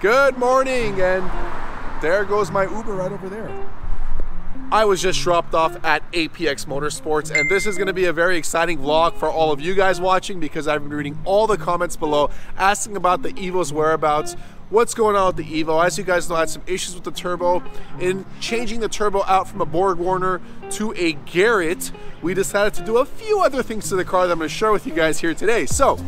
Good morning, and there goes my Uber right over there. I was just dropped off at Apx Motorsports, and this is going to be a very exciting vlog for all of you guys watching because I've been reading all the comments below asking about the Evo's whereabouts, what's going on with the Evo. As you guys know, I had some issues with the turbo. In changing the turbo out from a Borg Warner to a Garrett, we decided to do a few other things to the car that I'm going to share with you guys here today. So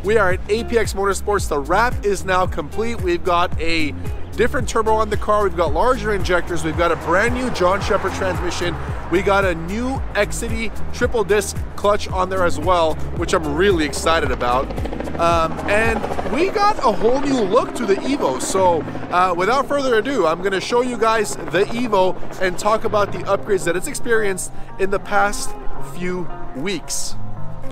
we are at Apx Motorsports. The wrap is now complete. We've got a different turbo on the car, we've got larger injectors, we've got a brand new John Shepherd transmission, we got a new Exity triple disc clutch on there as well, which I'm really excited about. And we got a whole new look to the Evo. So without further ado, I'm gonna show you guys the Evo and talk about the upgrades that it's experienced in the past few weeks.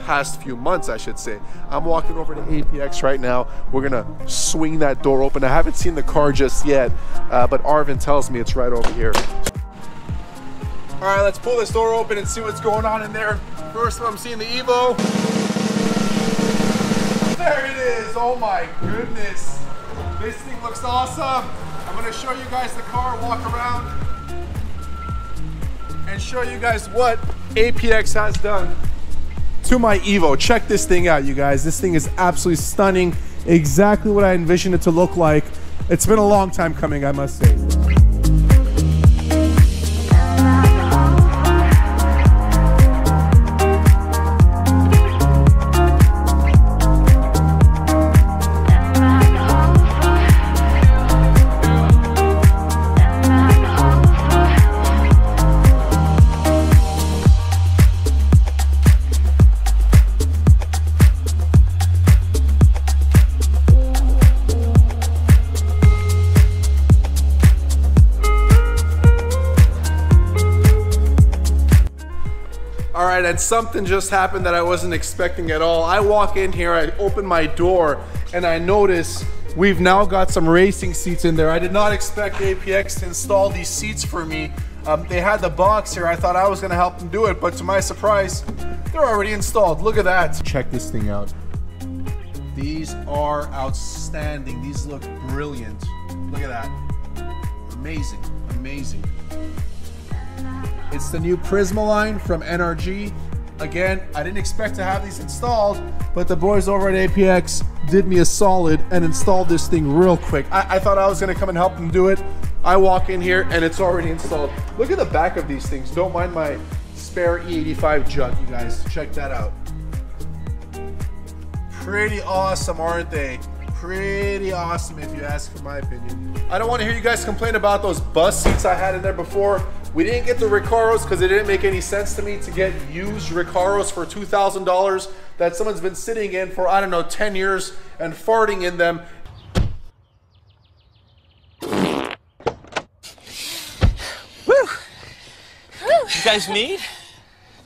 Past few months, I should say. I'm walking over to Apx right now. We're gonna swing that door open. I haven't seen the car just yet, but Arvin tells me it's right over here. All right, let's pull this door open and see what's going on in there. First, I'm seeing the Evo. There it is. Oh my goodness. This thing looks awesome. I'm gonna show you guys the car, walk around, and show you guys what Apx has done to my Evo. Check this thing out, you guys. This thing is absolutely stunning. Exactly what I envisioned it to look like. It's been a long time coming, I must say. And something just happened that I wasn't expecting at all. I walk in here, I open my door, and I notice we've now got some racing seats in there. I did not expect Apx to install these seats for me. They had the box here. I thought I was gonna help them do it, but to my surprise, they're already installed. Look at that. Check this thing out. These are outstanding. These look brilliant. Look at that. Amazing, amazing. It's the new Prisma line from NRG. Again, I didn't expect to have these installed, but the boys over at Apx did me a solid and installed this thing real quick. I thought I was gonna come and help them do it. I walk in here and it's already installed. Look at the back of these things. Don't mind my spare E85 jug, you guys. Check that out. Pretty awesome, aren't they? Pretty awesome if you ask for my opinion. I don't want to hear you guys complain about those bus seats I had in there before. We didn't get the Recaros because it didn't make any sense to me to get used Recaros for $2,000 that someone's been sitting in for, I don't know, 10 years and farting in them. Woo! You guys meet?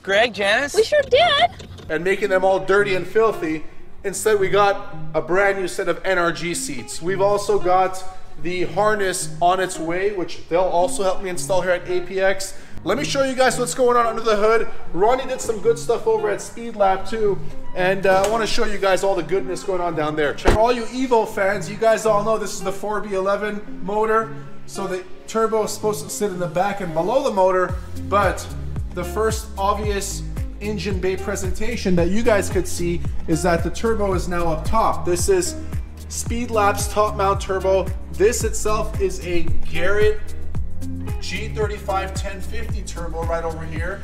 Greg, Janice? We sure did. And making them all dirty and filthy. Instead, we got a brand new set of NRG seats. We've also got the harness on its way, which they'll also help me install here at Apx. Let me show you guys what's going on under the hood. Ronnie did some good stuff over at Speed Lab too, and I want to show you guys all the goodness going on down there. Check. For all you Evo fans, you guys all know this is the 4B11 motor, so the turbo is supposed to sit in the back and below the motor, but the first obvious engine bay presentation that you guys could see is that the turbo is now up top. This is Speed Lab's top mount turbo. This itself is a Garrett G35 1050 turbo right over here.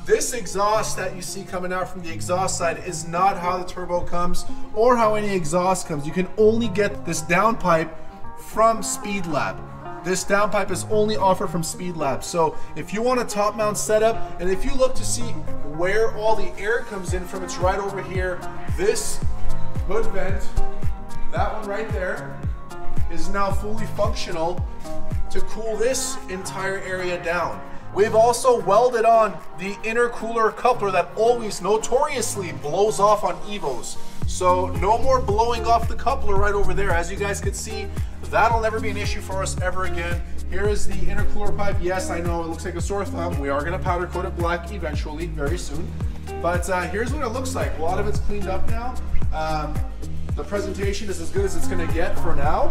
This exhaust that you see coming out from the exhaust side is not how the turbo comes or how any exhaust comes. You can only get this downpipe from Speed Lab. This downpipe is only offered from Speed Lab. So if you want a top mount setup, and if you look to see where all the air comes in from, it's right over here. This hood vent, that one right there, is now fully functional to cool this entire area down. We've also welded on the intercooler coupler that always notoriously blows off on Evos. So no more blowing off the coupler right over there. As you guys can see, that'll never be an issue for us ever again. Here is the intercooler pipe. Yes, I know it looks like a sore thumb. We are gonna powder coat it black eventually, very soon. But here's what it looks like. A lot of it's cleaned up now. The presentation is as good as it's going to get for now.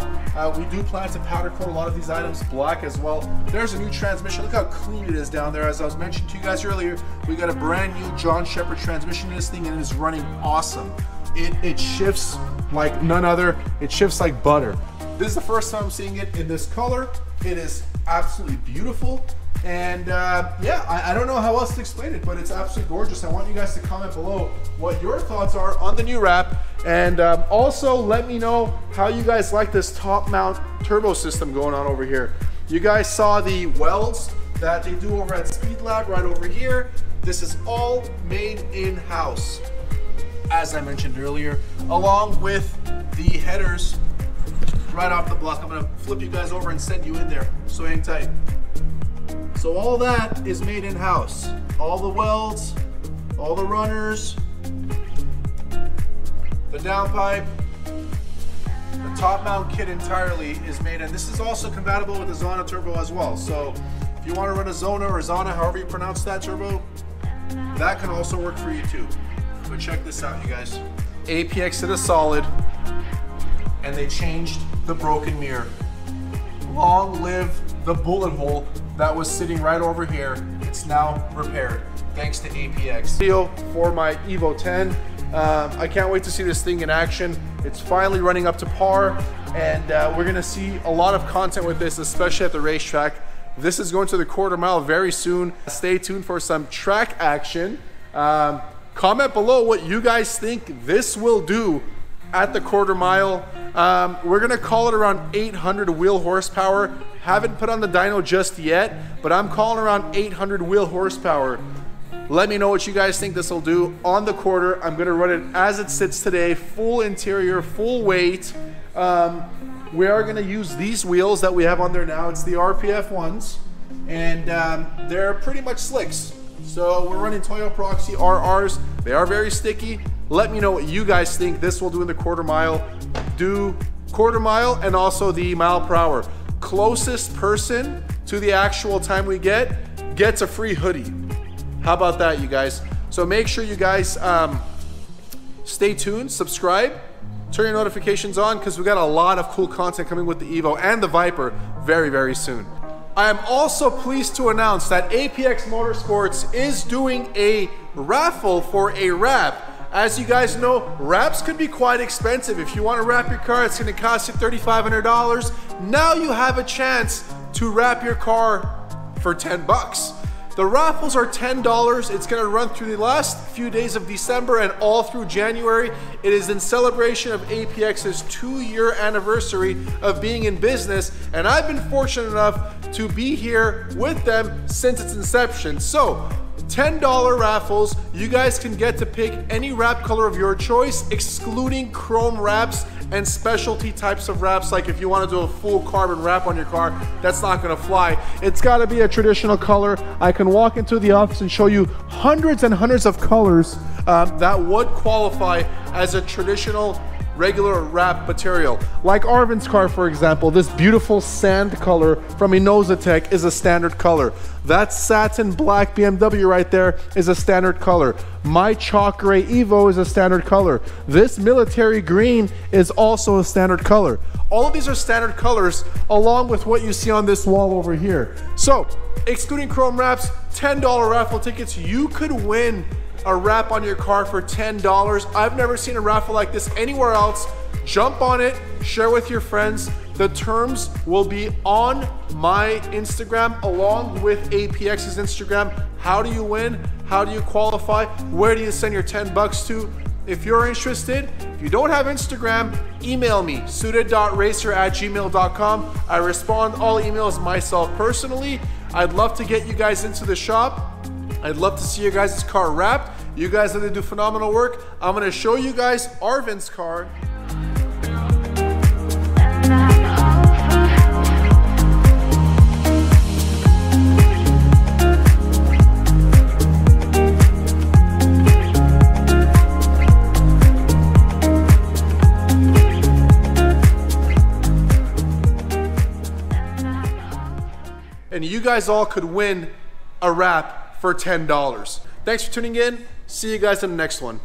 We do plan to powder coat a lot of these items black as well. There's a new transmission. Look how clean it is down there. As I was mentioning to you guys earlier, we got a brand new John Shepherd transmission in this thing, and it is running awesome. It shifts like none other. It shifts like butter. This is the first time I'm seeing it in this color. It is absolutely beautiful. And yeah, I don't know how else to explain it, but it's absolutely gorgeous. I want you guys to comment below what your thoughts are on the new wrap. And also let me know how you guys like this top mount turbo system going on over here. You guys saw the welds that they do over at Speed Lab right over here. This is all made in-house, as I mentioned earlier, along with the headers right off the block. I'm gonna flip you guys over and send you in there, so hang tight. So all that is made in-house. All the welds, all the runners, the downpipe, the top mount kit entirely is made, and this is also compatible with the Zona turbo as well. So if you want to run a Zona or Zona, however you pronounce that turbo, that can also work for you too. But check this out, you guys. Apx did a solid, and they changed the broken mirror. Long live the bullet hole that was sitting right over here. It's now repaired thanks to Apx. Video for my Evo 10. I can't wait to see this thing in action. It's finally running up to par, and we're gonna see a lot of content with this, especially at the racetrack. This is going to the quarter mile very soon. Stay tuned for some track action. Comment below what you guys think this will do at the quarter mile. We're gonna call it around 800 wheel horsepower. Haven't put on the dyno just yet, but I'm calling around 800 wheel horsepower. Let me know what you guys think this will do on the quarter. I'm gonna run it as it sits today, full interior, full weight. We are gonna use these wheels that we have on there now. It's the RPF ones, and they're pretty much slicks. So we're running Toyo Proxy RRs. They are very sticky. Let me know what you guys think this will do in the quarter mile. Do quarter mile and also the mile per hour. Closest person to the actual time we get gets a free hoodie. How about that, you guys? So make sure you guys stay tuned, subscribe, turn your notifications on, because we got a lot of cool content coming with the Evo and the Viper very, very soon. I am also pleased to announce that Apx Motorsports is doing a raffle for a wrap. As you guys know, wraps can be quite expensive. If you want to wrap your car, it's going to cost you $3,500. Now you have a chance to wrap your car for 10 bucks. The raffles are $10. It's going to run through the last few days of December and all through January. It is in celebration of Apx's 2-year anniversary of being in business, and I've been fortunate enough to be here with them since its inception. So $10 raffles. You guys can get to pick any wrap color of your choice, excluding chrome wraps and specialty types of wraps. Like if you want to do a full carbon wrap on your car, that's not going to fly. It's got to be a traditional color. I can walk into the office and show you hundreds and hundreds of colors that would qualify as a traditional regular wrap material. Like Arvin's car, for example, this beautiful sand color from Innosatech is a standard color. That satin black BMW right there is a standard color. My chalk gray Evo is a standard color. This military green is also a standard color. All of these are standard colors, along with what you see on this wall over here. So, excluding chrome wraps, $10 raffle tickets. You could win a wrap on your car for $10. I've never seen a raffle like this anywhere else. Jump on it, share with your friends. The terms will be on my Instagram along with Apx's Instagram. How do you win? How do you qualify? Where do you send your 10 bucks to? If you're interested, if you don't have Instagram, email me, suited.racer@gmail.com. I respond all emails myself personally. I'd love to get you guys into the shop. I'd love to see your guys' car wrapped. You guys have to do phenomenal work. I'm gonna show you guys Arvin's car. And you guys all could win a wrap for $10. Thanks for tuning in. See you guys in the next one.